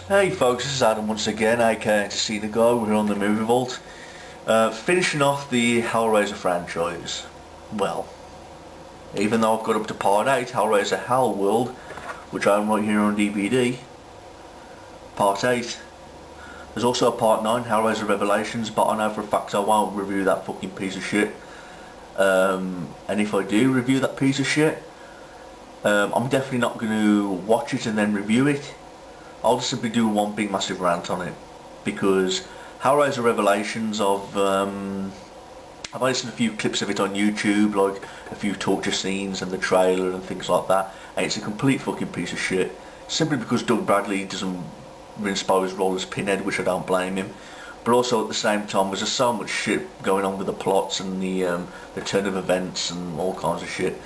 Hey folks, this is Adam once again, aka To See the Guy. We're on the Movie Vault. Finishing off the Hellraiser franchise. Well, even though I've got up to part 8, Hellraiser Hellworld, which I'm right here on DVD, part 8. There's also a part 9, Hellraiser Revelations, but I know for a fact I won't review that fucking piece of shit. And if I do review that piece of shit, I'm definitely not going to watch it and then review it. I'll just simply do one big massive rant on it, because Hellraiser Revelations I've only seen a few clips of it on YouTube, like a few torture scenes and the trailer and things like that, and it's a complete fucking piece of shit, simply because Doug Bradley doesn't inspire his role as Pinhead, which I don't blame him, but also at the same time there's just so much shit going on with the plots and the turn of events and all kinds of shit.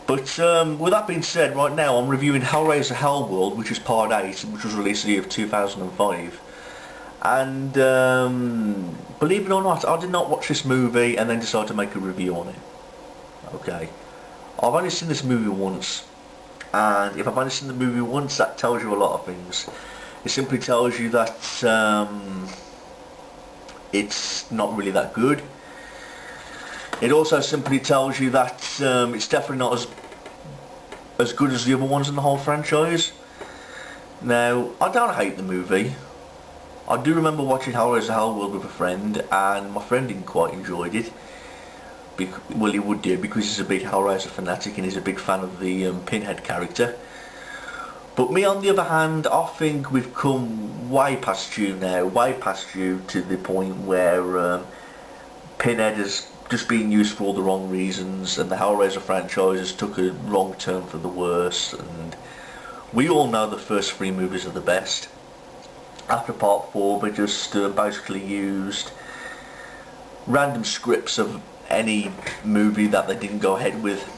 But with that being said, right now I'm reviewing Hellraiser Hellworld, which is part 8, which was released in the year of 2005. And believe it or not, I did not watch this movie and then decide to make a review on it. Okay. I've only seen this movie once. And if I've only seen the movie once, that tells you a lot of things. It simply tells you that it's not really that good. It also simply tells you that it's definitely not as good as the other ones in the whole franchise. Now, I don't hate the movie. I do remember watching Hellraiser Hellworld with a friend, and my friend didn't quite enjoy it. Well, he would do, because he's a big Hellraiser fanatic and he's a big fan of the Pinhead character. But me, on the other hand, I think we've come way past you now, way past you, to the point where Pinhead is just being used for all the wrong reasons, and the Hellraiser franchise took a wrong turn for the worse, and we all know the first 3 movies are the best. After part 4 they just basically used random scripts of any movie that they didn't go ahead with.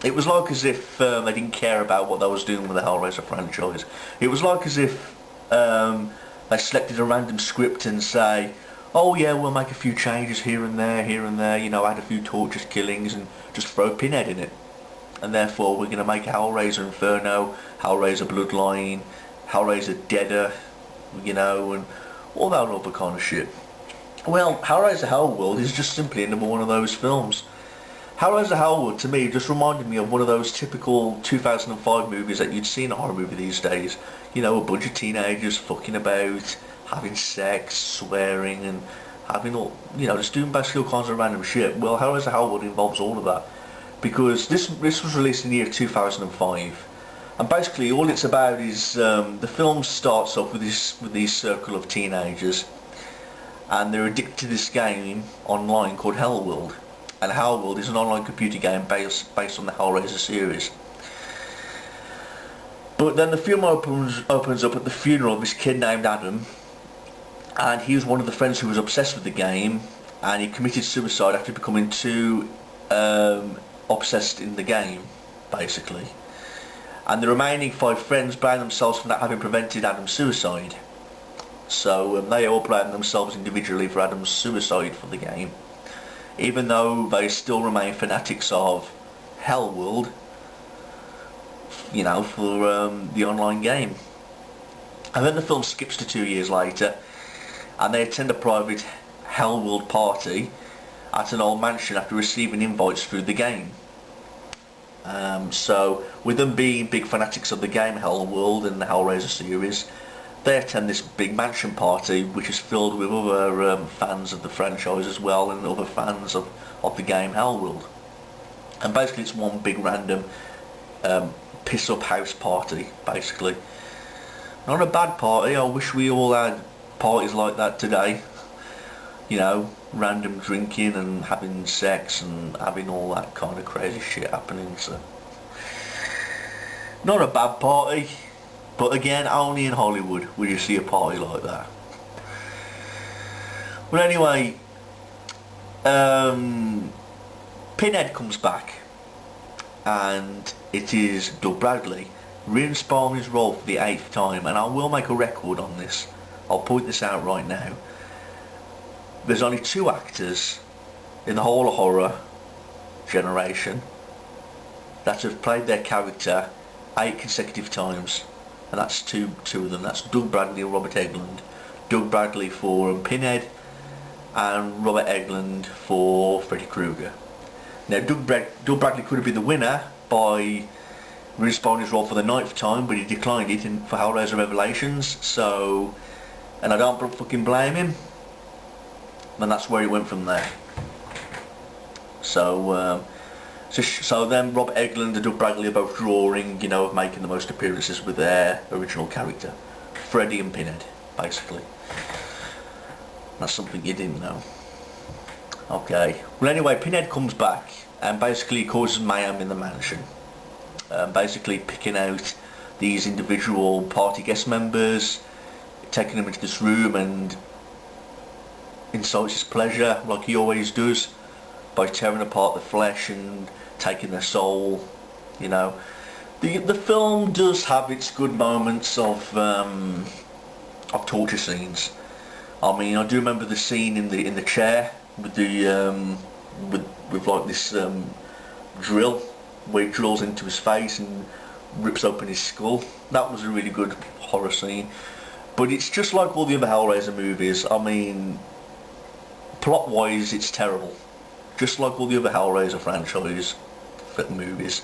It was like as if they didn't care about what they was doing with the Hellraiser franchise. It was like as if they selected a random script and say, oh yeah, we'll make a few changes here and there, you know, add a few torturous killings and just throw Pinhead in it. And therefore we're going to make Hellraiser Inferno, Hellraiser Bloodline, Hellraiser Deader, you know, and all that other kind of shit. Well, Hellraiser Hellworld is just simply another one of those films. Hellraiser Hellworld to me just reminded me of one of those typical 2005 movies that you'd see in a horror movie these days. You know, a bunch of teenagers fucking about, having sex, swearing, and having all, you know, just doing basically all kinds of random shit. Well, Hellraiser Hellworld involves all of that, because this was released in the year 2005, and basically all it's about is the film starts off with this circle of teenagers, and they're addicted to this game online called Hellworld, and Hellworld is an online computer game based on the Hellraiser series. But then the film opens up at the funeral of this kid named Adam, and he was one of the friends who was obsessed with the game, and he committed suicide after becoming too obsessed in the game, basically. And the remaining 5 friends blame themselves for not having prevented Adam's suicide. So they all blame themselves individually for Adam's suicide for the game, even though they still remain fanatics of Hellworld, you know, for the online game. And then the film skips to 2 years later, and they attend a private Hellworld party at an old mansion after receiving invites through the game. So with them being big fanatics of the game Hellworld and the Hellraiser series, they attend this big mansion party, which is filled with other fans of the franchise as well, and other fans of the game Hellworld. And basically it's one big random piss up house party, basically. Not a bad party. I wish we all had parties like that today, you know, random drinking and having sex and having all that kind of crazy shit happening. So not a bad party, but again, only in Hollywood will you see a party like that. But anyway, Pinhead comes back, and it is Doug Bradley re-inspiring his role for the 8th time, and I will make a record on this. I'll point this out right now. There's only 2 actors in the whole of horror generation that have played their character 8 consecutive times. and that's two of them. That's Doug Bradley and Robert Englund. Doug Bradley for Pinhead, and Robert Englund for Freddy Krueger. Now Doug Bradley could have been the winner by respawning his role for the 9th time, but he declined it for Hellraiser Revelations, so, and I don't fucking blame him, and that's where he went from there. So then Robert Englund and Doug Bradley are both drawing, you know, of making the most appearances with their original character, Freddy and Pinhead, basically. That's something you didn't know. Okay, well anyway, Pinhead comes back and basically causes mayhem in the mansion. Basically picking out these individual party guest members, taking them into this room and incites his pleasure like he always does by tearing apart the flesh and taking their soul, you know. The film does have its good moments of torture scenes. I mean, I do remember the scene in the chair with the with like this drill where it drills into his face and rips open his skull. That was a really good horror scene. But it's just like all the other Hellraiser movies. I mean, plot-wise, it's terrible. Just like all the other Hellraiser franchise movies.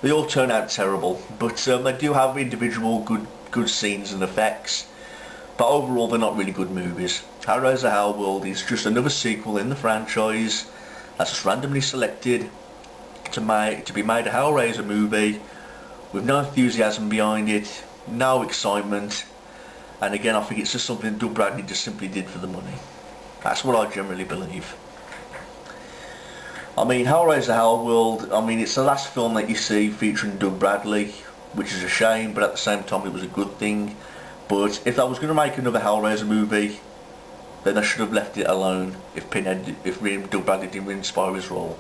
They all turn out terrible, but they do have individual good scenes and effects. But overall, they're not really good movies. Hellraiser Hellworld is just another sequel in the franchise that's just randomly selected to be made a Hellraiser movie with no enthusiasm behind it, no excitement, and again I think it's just something Doug Bradley just simply did for the money. That's what I generally believe. I mean, Hellraiser Hellworld, I mean, it's the last film that you see featuring Doug Bradley, which is a shame, but at the same time it was a good thing. But if I was going to make another Hellraiser movie, then I should have left it alone if Doug Bradley didn't inspire his role.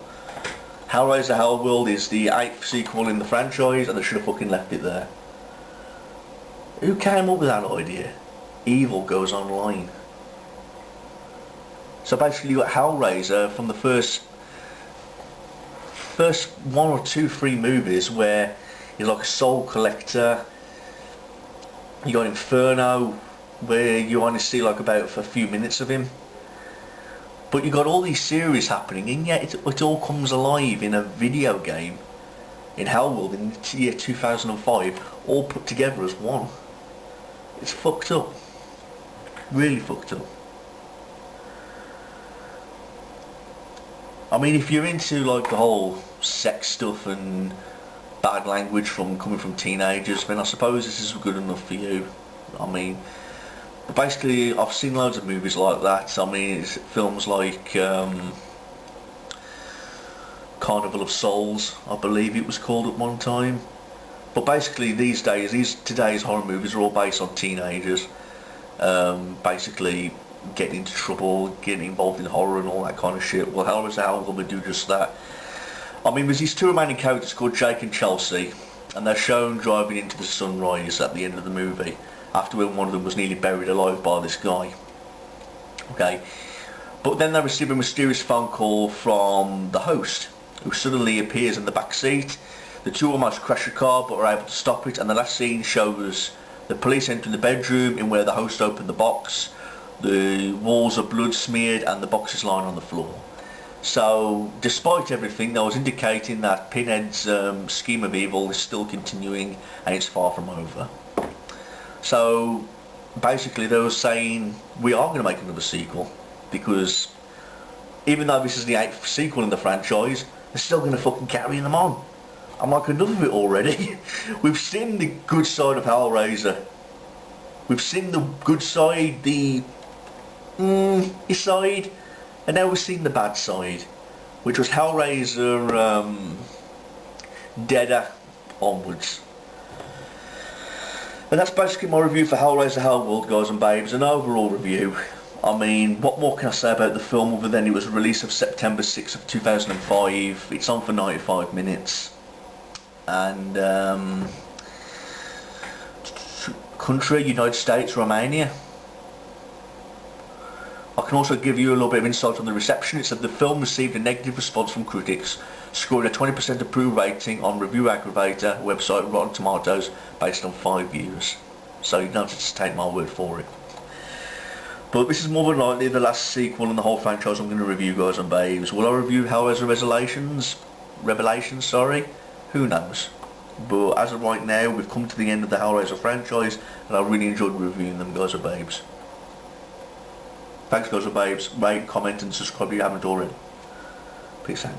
Hellraiser Hellworld is the 8th sequel in the franchise, and they should have fucking left it there. Who came up with that idea? Evil goes online. So basically you got Hellraiser from the first 1 or 2, 3 movies where he's like a soul collector. You got Inferno, where you only see like about a few minutes of him. But you got all these series happening, and yet it all comes alive in a video game in Hellworld in the year 2005, all put together as one. It's fucked up. Really fucked up. I mean, if you're into like the whole sex stuff and bad language coming from teenagers, then I suppose this is good enough for you. I mean, but basically I've seen loads of movies like that. I mean, it's films like Carnival of Souls, I believe it was called at one time. But basically today's horror movies are all based on teenagers basically getting into trouble, getting involved in horror and all that kind of shit. Well, Hellraiser Hellworld will do just that. I mean, there's these 2 remaining characters called Jake and Chelsea, and they're shown driving into the sunrise at the end of the movie, after when one of them was nearly buried alive by this guy. Okay, but then they receive a mysterious phone call from the host, who suddenly appears in the back seat. The 2 almost crash a car, but are able to stop it, and the last scene shows the police entering the bedroom in where the host opened the box. The walls are blood smeared, and the box is lying on the floor. So, despite everything, that was indicating that Pinhead's scheme of evil is still continuing and it's far from over. So, basically they were saying, we are going to make another sequel, because even though this is the 8th sequel in the franchise, they're still going to fucking carry them on. I'm like, enough of it already. We've seen the good side of Hellraiser. We've seen the good side, the side. And now we've seen the bad side, which was Hellraiser Deader onwards. And that's basically my review for Hellraiser Hellworld, guys and babes, an overall review. I mean, what more can I say about the film other than it was released of September 6th of 2005. It's on for 95 minutes. And country, United States, Romania. I can also give you a little bit of insight on the reception. It said the film received a negative response from critics, scoring a 20% approved rating on review aggregator website Rotten Tomatoes based on 5 views. So you don't have to take my word for it. But this is more than likely the last sequel in the whole franchise I'm going to review, guys and babes. Will I review Hellraiser Revelations, sorry? Who knows? But as of right now, we've come to the end of the Hellraiser franchise, and I really enjoyed reviewing them, guys and babes. Thanks, guys and babes. Rate, comment and subscribe if you haven't already. Peace out.